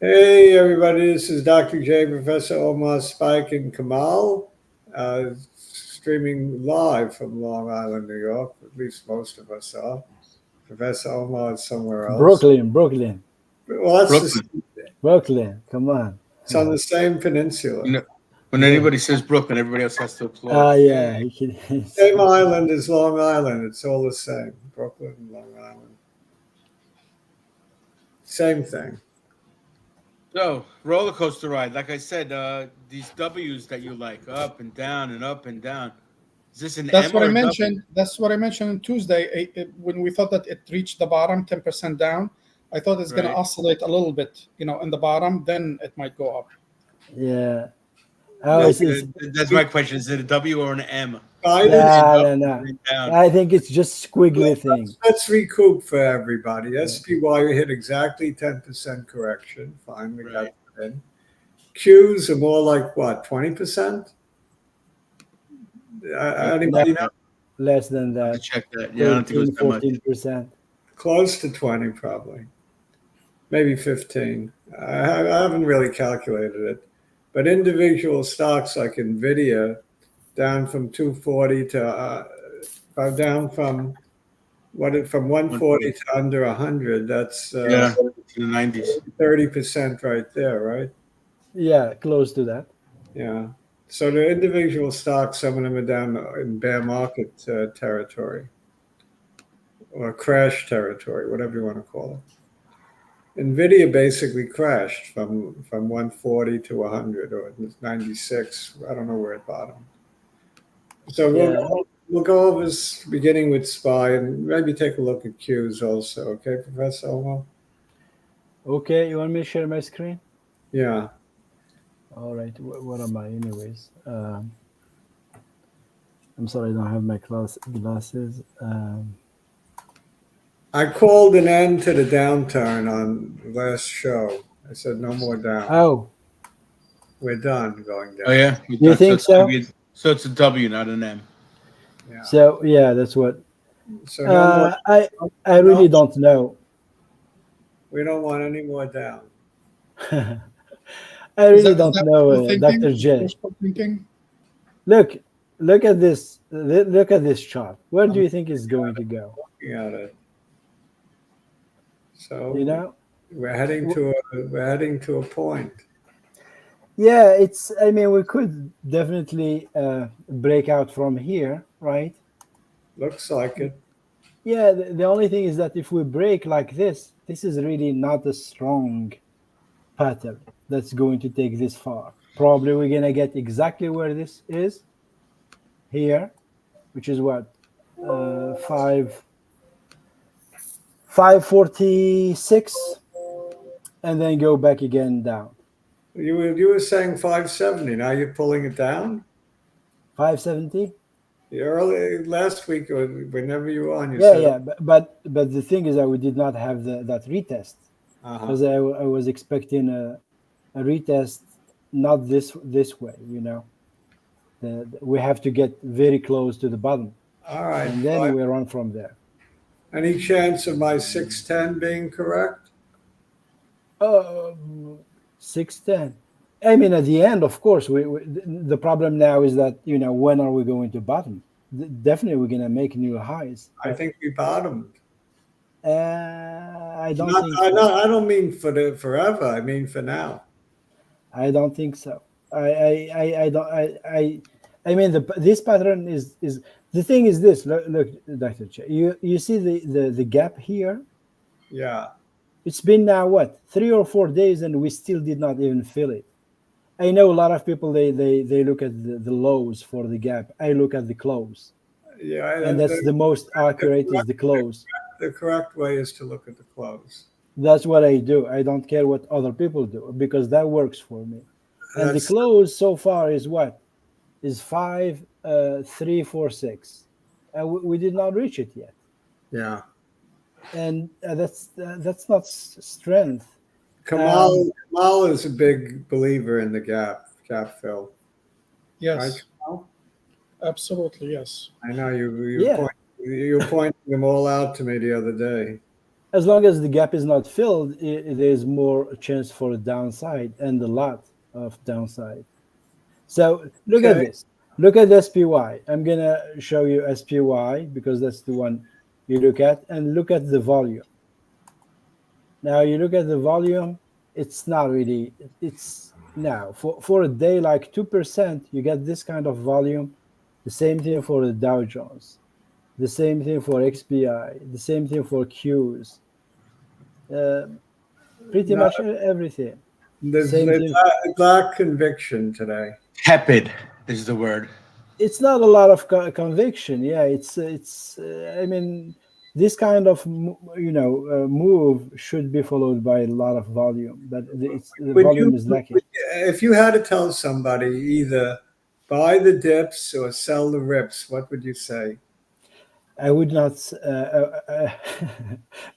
Hey, everybody, this is Dr. J, Professor Omar, Spike, and Kamal, streaming live from Long Island, New York. At least most of us are. Professor Omar is somewhere else. Brooklyn, Well, Brooklyn. Brooklyn. Come on. it's on the same You peninsula. know, when Yeah. anybody says Brooklyn, everybody else has to applaud. Ah, yeah. He can. Same island as Long Island. It's all the same. Brooklyn, Long Island. Same thing. So, roller coaster ride. Like I said, these W's that you like, up and down and up and down. Is this an That's M what or I a W? mentioned. That's what I mentioned on Tuesday when we thought that it reached the bottom, 10% down. I thought it's going to Right. oscillate a little bit, in the bottom. Then it might go up. Yeah. Oh, No, That's my question. Is it a W or an M? guidance. Green no, up, no, no. green down. I think it's just squiggly thing. Let's recoup for everybody. SPY hit exactly 10% correction. Fine, we got Right. that in. Qs are more like what, 20%? Anybody know? Less than I have to that. check that. Yeah, I don't think it was 13, that much. 14%. Close to 20, probably. Maybe 15. I haven't really calculated it. But individual stocks like NVIDIA down from 240 to down from from 140 to under 100. That's Yeah, to the 90s. 30% right there, right? Yeah, close to that. Yeah. So the individual stocks, some of them are down in bear market territory or crash territory, whatever you want to call it. NVIDIA basically crashed from 140 to 100 or 96. I don't know where it bottomed. So Yeah. we'll go over this beginning with SPY and maybe take a look at Qs also. Okay, Professor Omar? Okay, you want me to share my screen? Yeah. All right. What am I, anyways? I'm sorry, I don't have my glasses. I called an end to the downturn on the last show. I said no more down. Oh, We're done going down. Oh, yeah? You think so? So it's a W, not an M. Yeah. so yeah, that's what. So no more. I really don't know. We don't want any more down. I really don't know, wishful Dr. thinking? J. Wishful thinking? Look at this. Look at this chart. Where do you think it's going to go? Looking at it. So You know? we're heading to a point. Yeah, it's. I mean, we could definitely break out from here, right? Looks like it. Yeah. The only thing is that if we break like this is really not a strong pattern that's going to take this far. Probably we're gonna get exactly where this is here, which is what 546, and then go back again down. You were saying 570. Now you're pulling it down. 570. Early last week or whenever you were on, you Yeah, said yeah, but the thing is that we did not have that retest because I was expecting a retest, not this way. We have to get very close to the bottom, All right. and then we run from there. Any chance of my 610 being correct? 610. I mean, at the end, of course, the problem now is that when are we going to bottom? Definitely, we're gonna make new highs. I think we bottomed. I don't Not, think I, so. not, I don't mean for the forever. I mean for now. I don't think so. I don't. I mean, this pattern is the thing is this. Look, Dr. Che, you see the gap here. Yeah. It's been now what 3 or 4 days, and we still did not even feel it. I know a lot of people they look at the lows for the gap. I look at the close, Yeah. and that's the most accurate is the close. The correct way is to look at the close. That's what I do. I don't care what other people do because that works for me. And the close so far is what? Is 5,346. We did not reach it yet. Yeah. And that's not strength. Kamal is a big believer in the gap fill. Yes. Right, Kamal? Absolutely, yes. I know you Yeah. you pointed them all out to me the other day. as long as the gap is not filled, there's more chance for a downside and a lot of downside. So look at Okay. this. Look at SPY. I'm gonna show you SPY because that's the one you look at, and look at the volume. Now you look at the volume, it's not really, it's now for a day like 2%, you get this kind of volume. The same thing for the Dow Jones, the same thing for XPI, the same thing for Qs, uh, pretty No, much everything. there's Same thing. it lacked conviction today. Tepid is the word. It's not a lot of conviction. Yeah, it's. I mean, this kind of move should be followed by a lot of volume, but the Would volume you, is lacking. if you had to tell somebody either buy the dips or sell the rips, what would you say? I would not.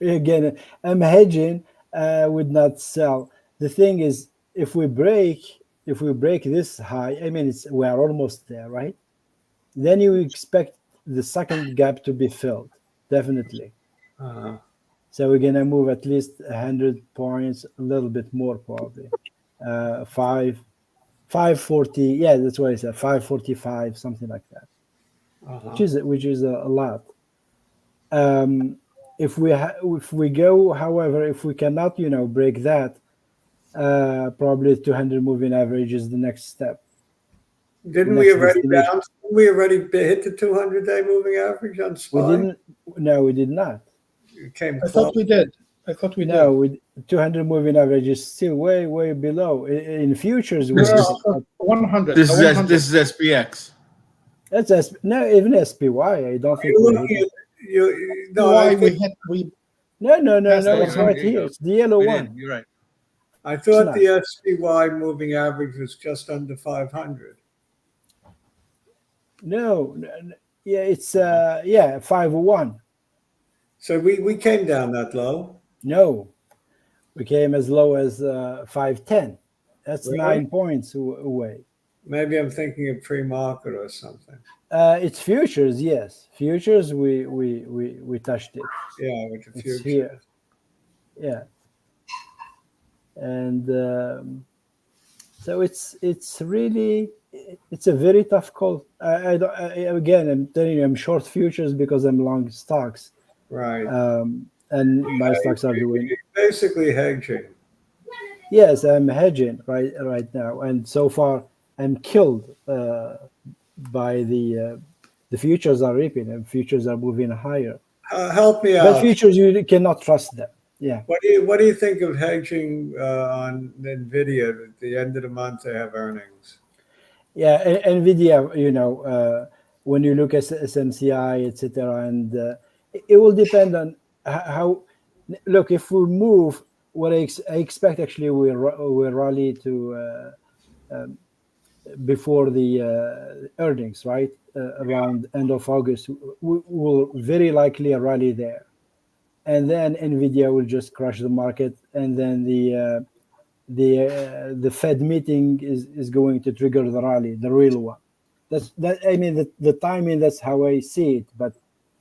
Again, I'm hedging. I would not sell. The thing is, if we break this high, I mean, we are almost there, right? Then you expect the second gap to be filled, definitely. Uh, So we're gonna move at least 100 points, a little bit more probably. 540. Yeah, that's what I said. 545, something like that, uh-huh. which is a lot. If we go, however, if we cannot, break that, probably 200 moving average is the next step, Didn't we next already destination. bounce? Didn't we already hit the 200-day moving average on We SPY? didn't. No, we did not. It came I close. thought we did. I thought we No, did. with 200 moving average is still way below. In futures, we This did is it. But 100. this is 100. this is SPX. that's no, even SPY. I don't think You're we hit looking it. at you. No, Why I we think hit? We No. That's the It's Right, right 100. there you here. go. It's the yellow We one. did. You're right. I It's thought not. the SPY moving average was just under 500. No. Yeah, it's 501. So we came down that low. No, we came as low as 510. That's Really? 9 points away. Maybe I'm thinking of pre-market or something. It's futures, yes. Futures, we touched it. Yeah, with the It's future. here. Yeah, and so it's really it's a very tough call. Again, I'm telling you, I'm short futures because I'm long stocks, Right. and my stocks are doing. Basically hedging. Yes, I'm hedging right now, and so far I'm killed by the futures are ripping and futures are moving higher. Help me But out. futures, you cannot trust them. Yeah. What do you think of hedging on Nvidia? At the end of the month, they have earnings. Yeah, Nvidia, when you look at SMCI, etc., and it will depend on how. Look, if we move, what I expect actually we rally to before the earnings, right? Around end of August, we will very likely rally there, and then Nvidia will just crush the market, and then the Fed meeting is going to trigger the rally, the real one. I mean the timing. That's how I see it. But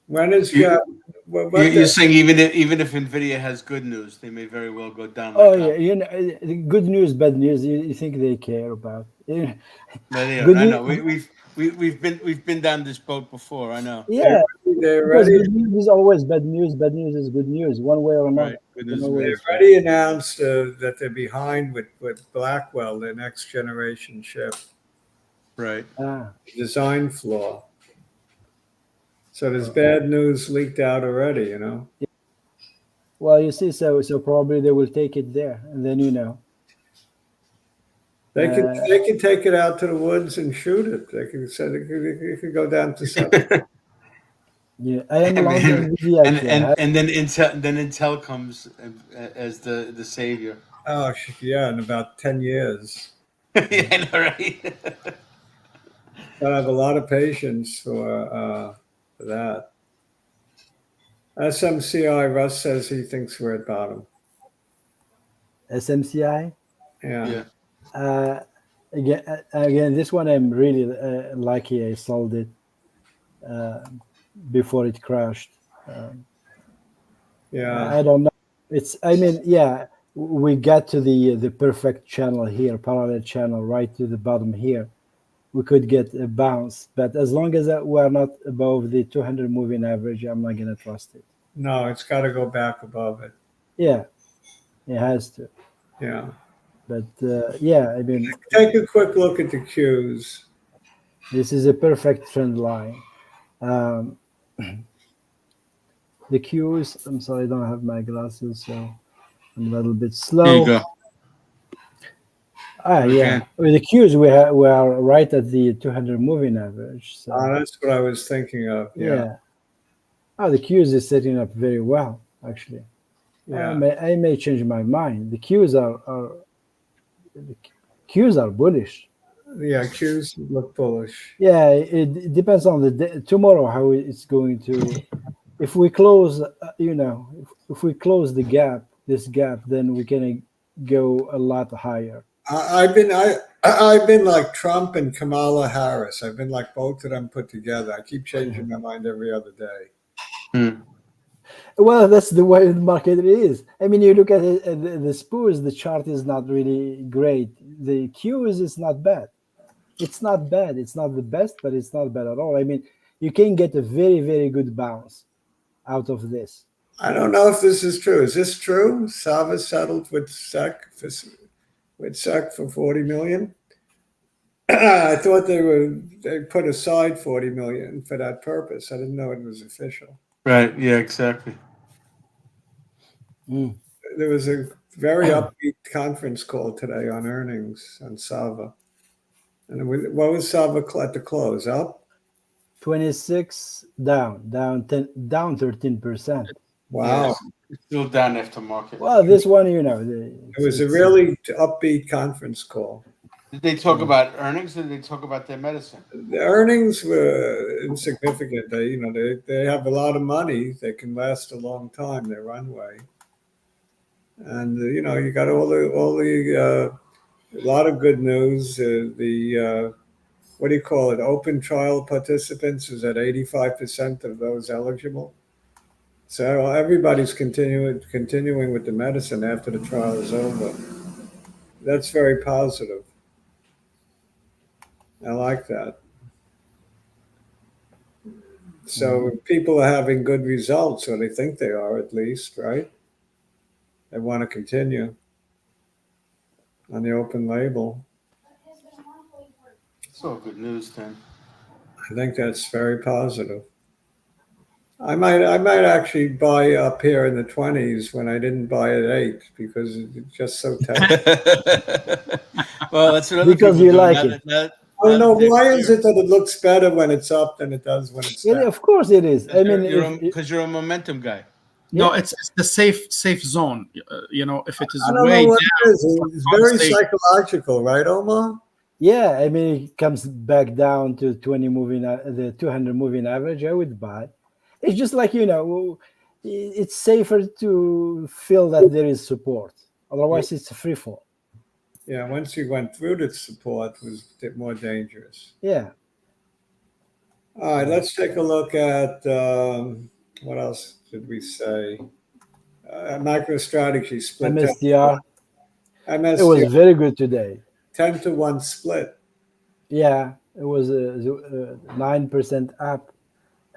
When is You, what you're saying even if Nvidia has good news, they may very well go down oh like yeah, that. good news, bad news. You think they care about? No, they are. Good I know. news. We've been down this boat before. I know. Yeah, they because already good news is always bad news. Bad news is good news, one way or Right. another. Good You news know is what bad they it's news. already announced that they're behind with Blackwell, their next generation chip Right. design flaw. So there's bad news leaked out already. You know. Well, you see, so probably they will take it there, and then They could take it out to the woods and shoot it. They could say it could go down to 7. yeah. I am long and, Nvidia and actually. and and then Intel comes as the savior. Oh, yeah, in about 10 years. Yeah, I know, right? I have a lot of patience for that. SMCI, Russ says he thinks we're at bottom. SMCI. Yeah. Yeah. Again, this one I'm really lucky I sold it before it crashed. Yeah. I don't know. I mean, yeah, we got to the perfect channel here, parallel channel, right to the bottom here. We could get a bounce, but as long as we're not above the 200 moving average, I'm not gonna trust it. No, it's got to go back above it. Yeah, it has to. Yeah. But yeah, I mean, Take a quick look at the Qs. this is a perfect trend line. Um, the Qs, I'm sorry, I don't have my glasses, so I'm a little bit Here you slow. go. Ah, yeah. Again. With the Qs, we are right at the 200 moving average. So That's what I was thinking of. Yeah. yeah. Ah, the Qs is setting up very well, actually. Yeah. I may change my mind. The Qs are bullish. Yeah. Qs look bullish. Yeah, it depends on the day, tomorrow how it's going to. If we close, if we close this gap, then we can go a lot higher. I've been like Trump and Kamala Harris. I've been like both of them put together. I keep changing my mind every other day. Hmm. Well, that's the way the market is. I mean, you look at it, the SPUs, the chart is not really great. The Qs is not bad. It's not bad. It's not the best, but it's not bad at all. I mean, you can get a very, very good bounce out of this. I don't know if this is true. Is this true? Sava settled with SEC for 40 million. I thought they put aside 40 million for that purpose. I didn't know it was official. Right. Yeah. Exactly. Mm. There was a very upbeat conference call today on earnings on Sava. And what was Sava at the close? Up? 26 down 13%. Wow. Yes. It's still down after market. Well, this one, It was a really upbeat conference call. Did they talk about earnings or did they talk about their medicine? The earnings were insignificant. They have a lot of money. They can last a long time, their runway. And you got all the a lot of good news. What do you call it? Open trial participants is at 85% of those eligible. So everybody's continuing with the medicine after the trial is over. That's very positive. I like that. So people are having good results, or they think they are at least, right? They want to continue on the open label. It's all good news then. I think that's very positive. I might actually buy up here in the 20s when I didn't buy at 8 because it's just so tight. Well, that's what Because you like it. I don't know, why is it that it looks better when it's up than it does when it's down? Of course it is. I mean, because you're a momentum guy. No, it's the safe zone. If it is I don't way know what down, it is. It's very psychological, right, Omar? yeah, I mean, it comes back down to the 200 moving average. I would buy. It's just like it's safer to feel that there is support. Otherwise, it's a free fall. Yeah, once you went through the support, it was more dangerous. Yeah. All right, let's take a look at what else did we say? MicroStrategy split. MSTR. MSTR. It was very good today. 10-to-1 split. Yeah, it was a 9% up,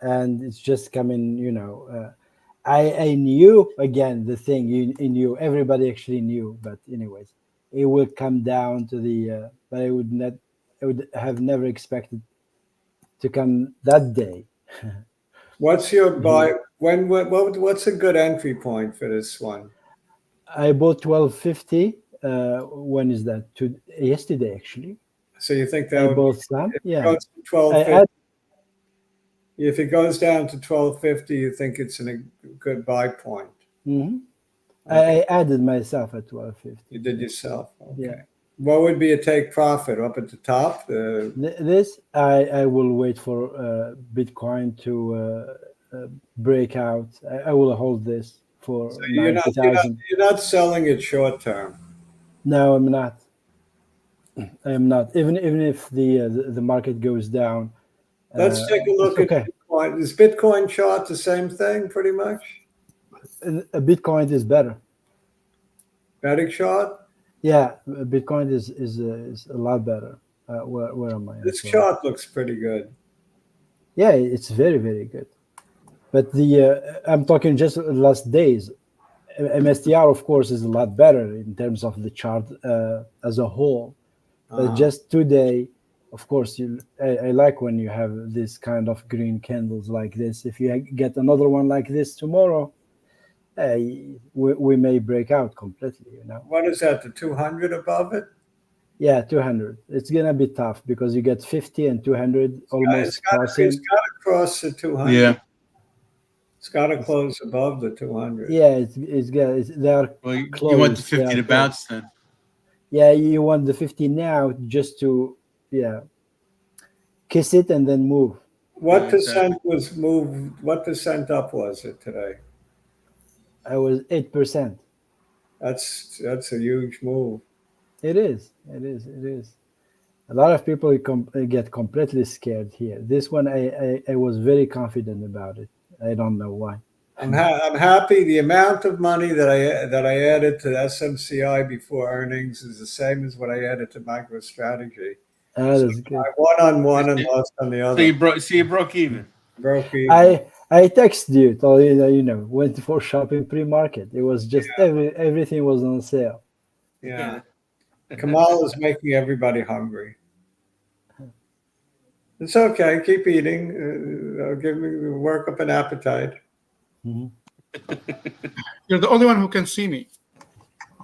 and it's just coming. I knew again the thing. You knew, everybody actually knew, but anyways, it would come down to the. But I would have never expected to come that day. What's your buy? What's a good entry point for this one? I bought 1250. When is that? Yesterday, actually. So you think I that would bought some? Yeah. If it goes down to 1250, you think it's a good buy point? Mm-hmm. I added myself at 1250. You did yourself. Okay. Yeah. What would be a take profit up at the top? This I will wait for Bitcoin to break out. I will hold this for 90,000. You're not selling it short term. No, I'm not. I am not. Even if the market goes down. Let's take a look at Bitcoin. Is Bitcoin chart the same thing, pretty much? Bitcoin is better. Betting chart? Yeah, Bitcoin is a lot better. Where am I? This Sorry. chart looks pretty good. Yeah, it's very very good. But I'm talking just last days. MSTR, of course, is a lot better in terms of the chart as a whole. But just today, of course, I like when you have this kind of green candles like this. If you get another one like this tomorrow, we may break out completely. What is that? The 200 above it? Yeah, 200. It's gonna be tough because you get 50 and 200 almost It's got to crossing. cross the 200. Yeah. It's got to close above the 200. Yeah, they are Well, you close. want the They 50 are to close. bounce then. Yeah, you want the 50 now just to kiss it and then move. What Yeah, percent was moved? What percent up was it today? I was 8%. That's a huge move. It is. A lot of people get completely scared here. This one, I was very confident about it. I don't know why. I'm happy. The amount of money that I added to SMCI before earnings is the same as what I added to MicroStrategy. That's good. I won on one and lost on the So other. you broke even. Broke even. I texted you, told you, went for shopping pre-market. It was just everything was on sale. Yeah. Kamal is making everybody hungry. It's okay. Keep eating. Work up an appetite. Mhm. You're the only one who can see me.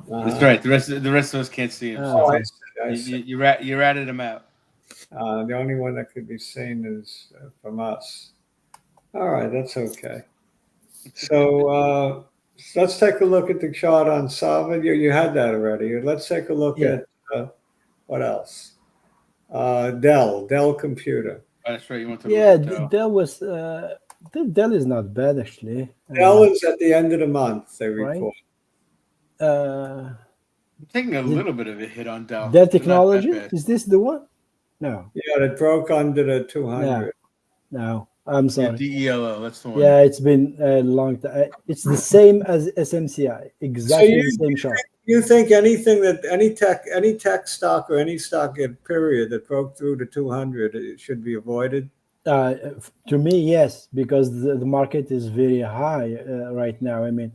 That's right. The rest of us can't see him. Oh, So I see. you ratted him out. The only one that could be seen is from us. All right, that's okay. So let's take a look at the chart on Sava. You had that already. Let's take a look at what else. Dell Computer. Oh, that's right. You want to Yeah, look at Dell is not bad actually. Dell is at the end of the month, they report. I'm taking a little bit of a hit on Dell. Dell It's not that Technology, bad. is this the one? No, Yeah, it broke under the 200. no. I'm Yeah, sorry. DELO. That's the one. Yeah, it's been a long time. It's the same as SMCI, exactly the same chart. You think anything that any tech stock or any stock in period that broke through the 200, it should be avoided? To me, yes, because the market is very high right now. I mean,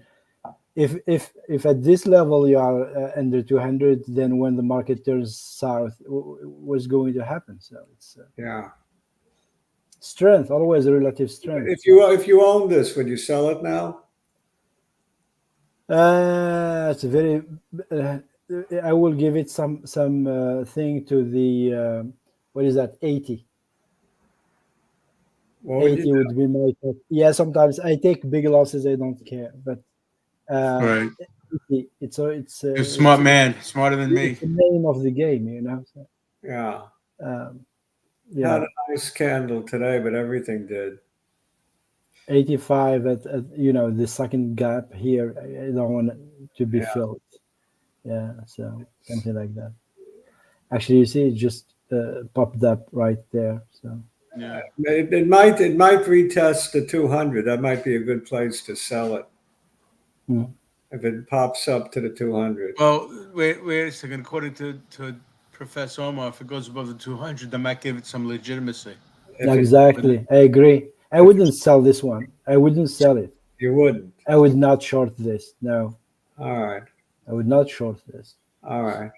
if at this level you are under 200, then when the market turns south, what's going to happen? So it's Yeah. strength, always a relative strength. If you own this, would you sell it now? It's a very. I will give it some thing to the what is that 80. What would 80 you would be my top. Yeah, sometimes I take big losses. I don't care, but Right. 80, it's You're a smart man, smarter than me. it's the name of the game, you know. So, Yeah. yeah, Had a nice candle today, but everything did. 85 at the second gap here. I don't want it to be filled. Yeah, so something like that. Actually, you see, it just popped up right there. So Yeah. It might retest the 200. That might be a good place to sell it. If it pops up to the 200. Well, wait a second. According to Professor Omar, if it goes above the 200, that might give it some legitimacy. exactly, I agree. I wouldn't sell this one. I wouldn't sell it. You wouldn't. I would not short this. No, All right. I would not short this. All right.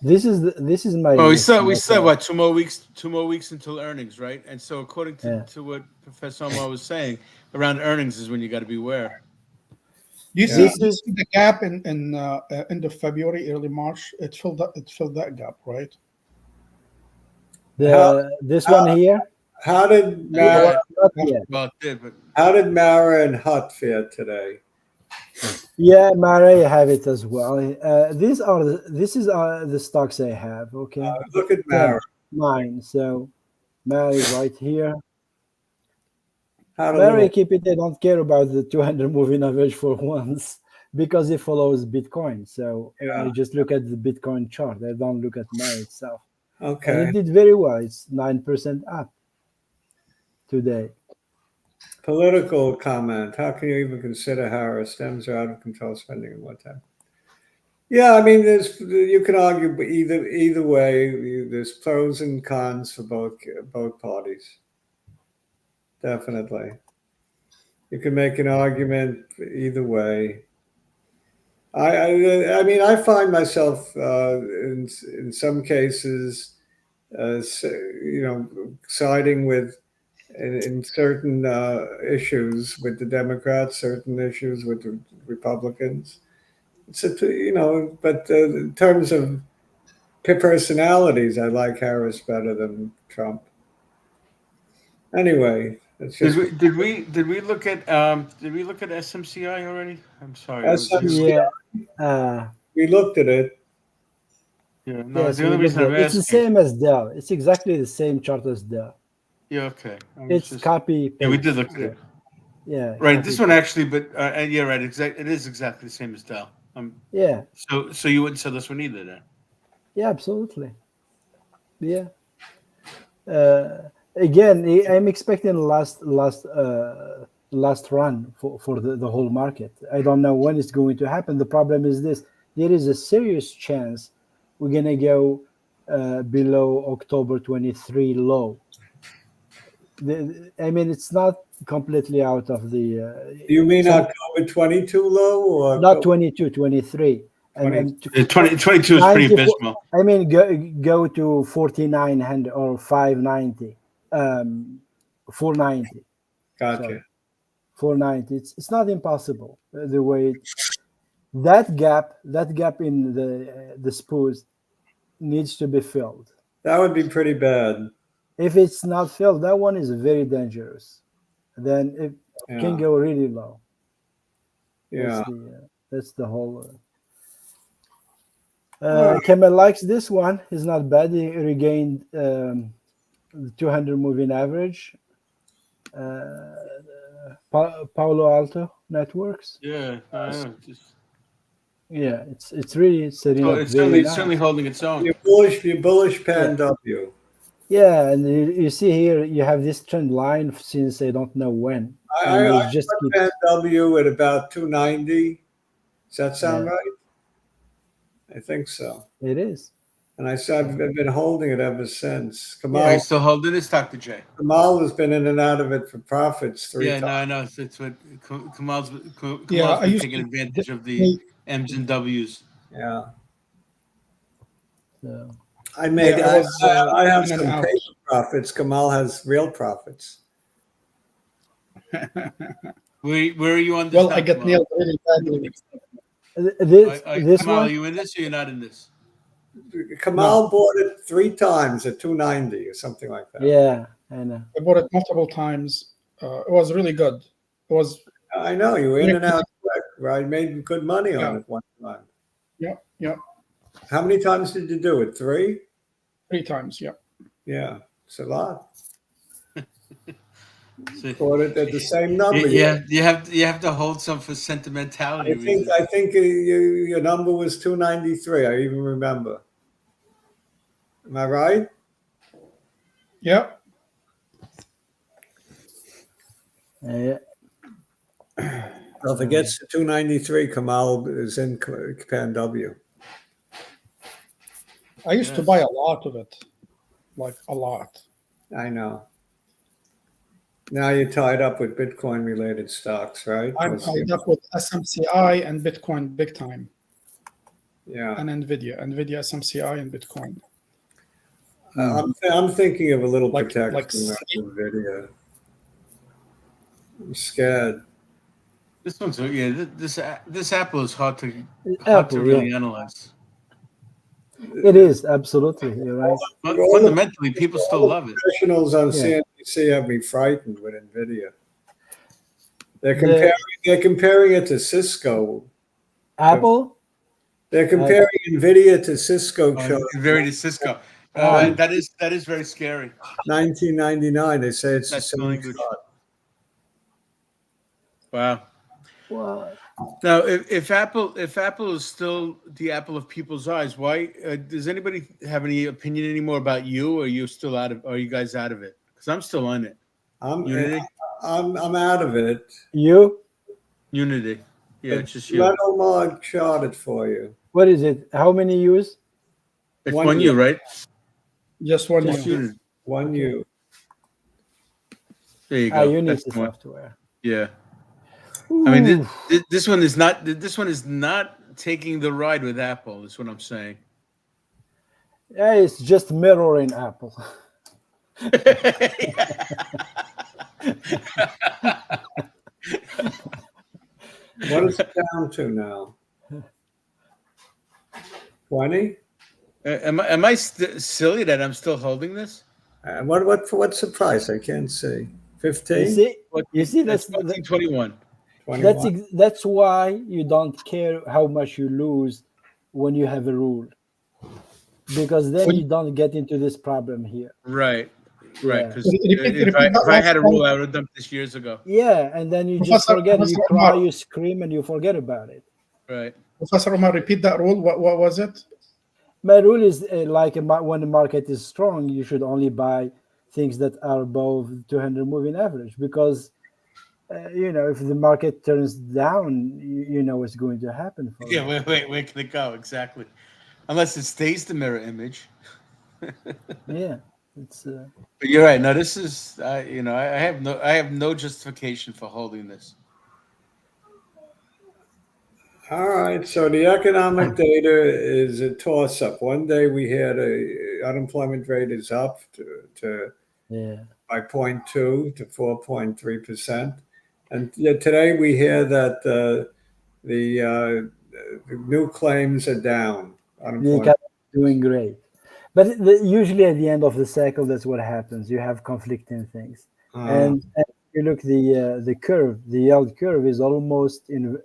This is my. Well, we said what 2 more weeks until earnings, right? And so according to what Professor Omar was saying, around earnings is when you got to beware. You see the gap in end of February, early March. It filled that gap, right? This one here. How did Mara and Hut fare today? Yeah, Mara, I have it as well. This is the stocks I have. Okay, Look at Mara. Mine. So Mara is right here. Had a Mara, little. keep it. I don't care about the 200 moving average for once because it follows Bitcoin. So I just look at the Bitcoin chart. I don't look at Mara itself. Okay. And it did very well. It's 9% up today. Political comment. How can you even consider Harris? Dems are out of control spending in what time? Yeah, I mean, you can argue either way. There's pros and cons for both parties. Definitely, you can make an argument either way. I mean, I find myself in some cases, siding with in certain issues with the Democrats, certain issues with the Republicans. But in terms of personalities, I like Harris better than Trump. Anyway, it's just Did we look at SMCI already? I'm sorry. SMCI. Yeah. We looked at it. Yeah, no, Yes, the only we looked reason I'm at it. It's the asking. same as Dell. It's exactly the same chart as Dell. Yeah, okay. It's copy paste. Yeah, we did look at it. Yeah. Right, this one actually, but yeah, right. It is exactly the same as Dell. Yeah. So you wouldn't sell this one either, then? Yeah, absolutely. Yeah. Again, I'm expecting last run for the whole market. I don't know when it's going to happen. The problem is this: there is a serious chance we're gonna go below October 23 low. I mean, it's not completely out of the. You mean October 22 low or Not 22, 23. I mean, 2022 is pretty abysmal. I mean, go to 4,900 or 590, 490. Gotcha. Sorry. 490. It's not impossible. The way that gap in the SPOs needs to be filled. That would be pretty bad. If it's not filled, that one is very dangerous. Then it can go really low. Yeah. That's the whole. Kemal likes this one. It's not bad. He regained the 200 moving average. Palo Alto Networks. Yeah, I know. Yeah, it's really setting up. It's certainly holding its own. You're bullish Pan W. Yeah, and you see here you have this trend line since I don't know when. I just put Pan W at about 290. Does that sound right? I think so. It is. And I've been holding it ever since. Kamal, Are you still holding this, Dr. J? Kamal has been in and out of it for profits 3 times. Yeah, no, I know. It's what Kamal's been taking advantage of the M's and W's. Yeah. So. I have some paper profits. Kamal has real profits. Where are you on this? Well, I get nailed really badly. This Kamal, one? are you in this or you're not in this? Kamal bought it 3 times at 290 or something like that. Yeah, I know. I bought it multiple times. It was really good. It was. I know you were in and out quick, right? Made good money on it one time. Yeah. How many times did you do it? 3? 3 times. Yeah. Yeah, it's a lot. Bought it at the same number. Yeah, you have to hold some for sentimentality reasons. I think your number was 293. I even remember. Am I right? Yeah. So if it gets to 293, Kamal is in Pan W. I used to buy a lot of it, like a lot. I know. Now you're tied up with Bitcoin-related stocks, right? I'm tied up with SMCI and Bitcoin big time. Yeah. And NVIDIA, SMCI, and Bitcoin. I'm thinking of a little protection like NVIDIA. I'm scared. This one's this Apple is hard to really analyze. It is absolutely. You're right. But fundamentally, people still love it. Professionals on CNBC have me frightened with NVIDIA. They're comparing it to Cisco. Apple. They're comparing NVIDIA to Cisco. Very to Cisco. That is very scary. 1999. They say it's the same language. stock. Wow. Well, Now, if Apple is still the apple of people's eyes, why does anybody have any opinion anymore about you? Or are you still out of? Are you guys out of it? Because I'm still on it. I'm out of it. You? Unity. Yeah, it's just you. Let Omar chart it for you. What is it? How many U's? It's One one you, right? Just one Just year. Unity. One Okay. U. There you go. Unity That's the one. software. Yeah. I mean, Ooh. this one is not. This one is not taking the ride with Apple. That's what I'm saying. Yeah, it's just mirroring Apple. What is it down to now? 20? Am I silly that I'm still holding this? What's the price? I can't see. 15? You see That's that's 1421. 21? that's why you don't care how much you lose when you have a rule, because then you don't get into this problem here. Right. Yeah. Because Repeat if that I last had a point. rule, I would have dumped this years ago. Yeah, and then you just Professor- forget. You Professor cry, Omar. you scream, and you forget about it. Right. Professor Omar, repeat that rule. What was it? My rule is when the market is strong, you should only buy things that are above 200 moving average, because if the market turns down, you know what's going to happen for Yeah. you. Where can it go exactly? Unless it stays the mirror image. Yeah, it's But you're right. No, this is I have no justification for holding this. All right. So the economic data is a toss-up. One day we had unemployment rate is up yeah. by 0.2 to 4.3%. And yet today we hear that the new claims are down. The Unemployment. economy is doing great, but usually at the end of the cycle, that's what happens. You have conflicting things, and you look the curve, the yield curve is almost in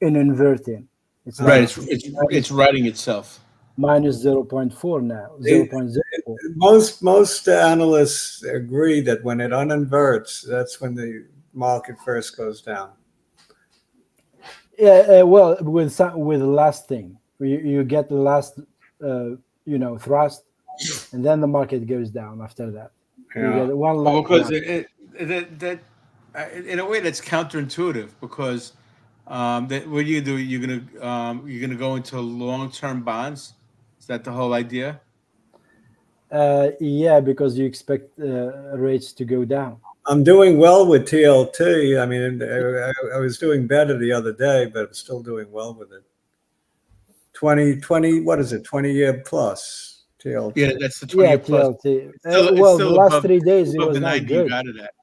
inverting. It's Right. like It's writing itself. minus 0.4 now, 0.04. Most analysts agree that when it uninverts, that's when the market first goes down. Yeah, well, with the last thing, you get the last, thrust, and then the market goes down after that. You Yeah. get one Well, last because one. in a way that's counterintuitive because what do? You're gonna go into long-term bonds. Is that the whole idea? Yeah, because you expect rates to go down. I'm doing well with TLT. I mean, I was doing better the other day, but I'm still doing well with it. 20, what is it? 20-year plus TLT. Yeah, that's the Yeah, 20-year plus. TLT. It's Well, still the last above, 3 days it above was the not 90 you good. got it at.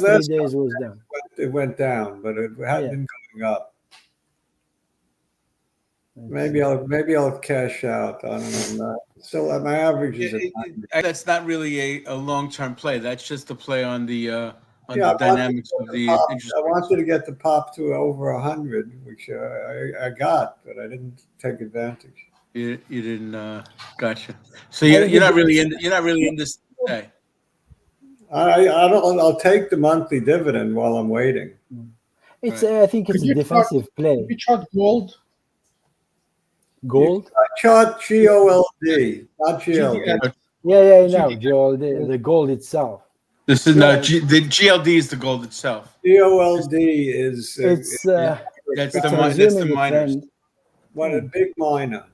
Last 3 days was down. It went down, but it hadn't been going up. Maybe I'll cash out. I don't know. Still, my average is at That's not really a long-term play. That's just a play on the Yeah, dynamics of the interest I rates. wanted to get the pop to over 100, which I got, but I didn't take advantage. You didn't gotcha. So you're not really in this today. I'll take the monthly dividend while I'm waiting. It's Right. I think it's Could a you defensive Could play. you chart gold? Gold. I chart GOLD, not GLD. GDX. Yeah, I know, GDX. Joel. The gold itself. This is Yeah. not the GLD is the gold itself. GOLD is It's That's it's that's resuming the the miners. trend. one a big miner.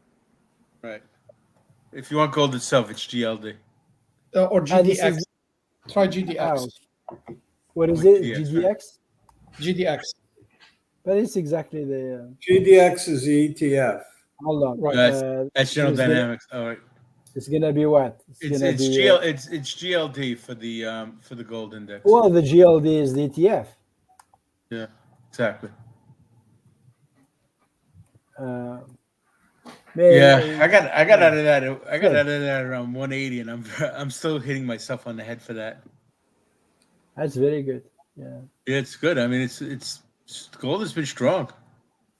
Right. If you want gold itself, it's GLD. Or This GDX. is Try GDX. what is Like it? GDX, right? GDX. GDX. But it's exactly the. GDX is the ETF. Hold on. Right. That's General it's gonna- Dynamics. All right. It's gonna be what? It's gonna be. it's GLD for the gold index. Well, the GLD is the ETF. Yeah, exactly. Yeah, I got out of that. I got out of that around 180, and I'm still hitting myself on the head for that. That's very good. Yeah. Yeah, it's good. I mean, it's gold has been strong.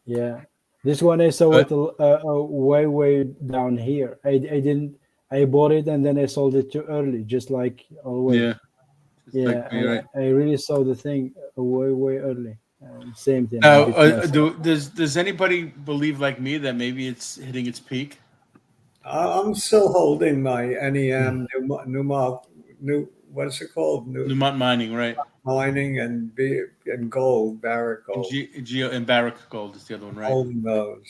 Yeah. This one I saw But- it way down here. I bought it and then I sold it too early, just like always. Yeah. Just Yeah, like me, right. I really saw the thing way early. Same thing. Now, I did myself. does anybody believe like me that maybe it's hitting its peak? I'm still holding my NEM what is it called? Newmont Mining, right? Mining and gold, Barrick gold. And Barrick Gold is the other one, right? Holding those.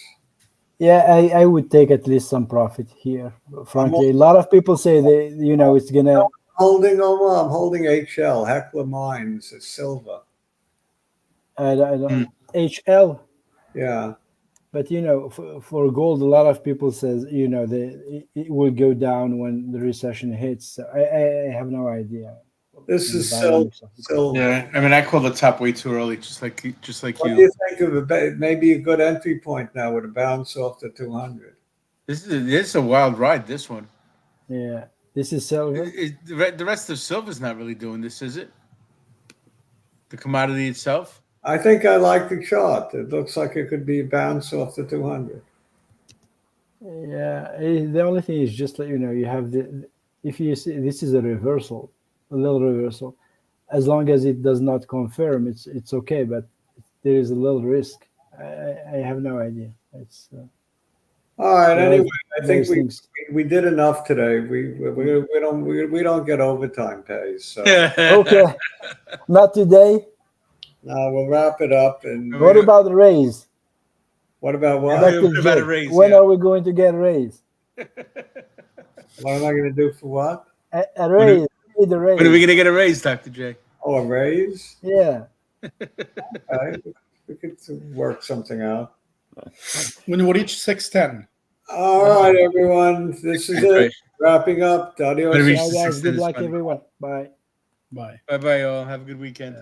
Yeah, I would take at least some profit here. Frankly, a lot of people say it's gonna. I'm holding HL, Heckler Mines, it's silver. I don't HL. Yeah. But for gold, a lot of people says it will go down when the recession hits. So I have no idea. This the is dynamics of it. silver. Yeah, I mean, I called the top way too early, just like What do you. you think of maybe a good entry point now with a bounce off the 200? This is a wild ride. This one. Yeah, this is silver. The rest of silver's not really doing this, is it? The commodity itself. I think I like the chart. It looks like it could be a bounce off the 200. Yeah, the only thing is just you have if you see this is a reversal, a little reversal. As long as it does not confirm, it's okay. But there is a little risk. I have no idea. It's All right. Yeah, Anyway, I think those things. we did enough today. We don't get overtime pay, so Okay, not today. now we'll wrap it up. And What about the raise? what about what? Back to What about a Jake. raise, When yeah. are we going to get a raise? What am I going to do for what? A raise. We need a raise. When are we gonna get a raise, Dr. J? Oh, a raise? Yeah. Okay. We could work something out. When we reach 610. All right, everyone. This is it. Wrapping up. Adios. Better reach Bye, the guys. 6 Good this luck, month. everyone. Bye. Bye. Bye bye, all. Have a good weekend.